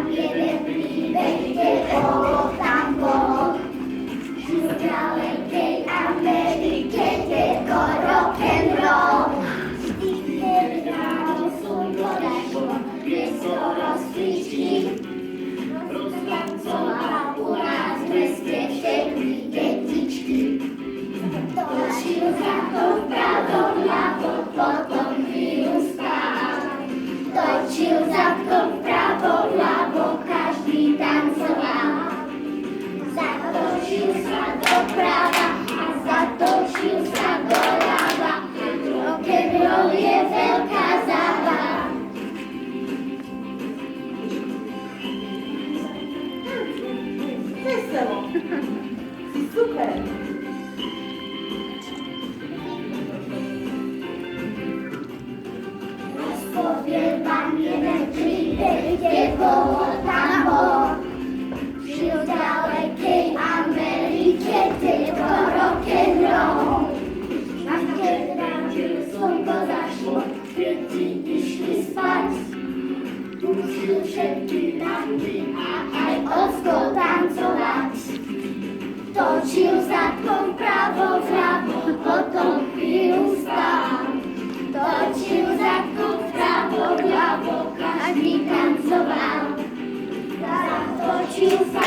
wam jeden príbeh, kde bolo tam Boh. Žil v ďalekej Amerike, kde to rock'n'roll. Vždy, keď ráno slnko zašlo, miesto rozcvičky, roztancoval u nás v meste všetky detičky. Točil sa to vpravo, ľavo, potom chvíľu stál. Točil sa to vpravo, ľavo, každý tancoval. Zatočil sa doprava a zatočil sa doľava. Rock'n'roll je veľká zábava. Veselo. Si super. Rozpoviem vám jeden príbeh, kde bolo tam Boh. Žil v ďalekej Amerike, kde bol rock'n'roll. A keď ráno slnko zašlo, deti išli spať. Učil všetky tanky a aj ocko tancovať. Točil zadkom vpravo, vľavo, potom chvíľu stál. Točil zadkom vpravo, vľavo, každý tancoval. Zatočil sa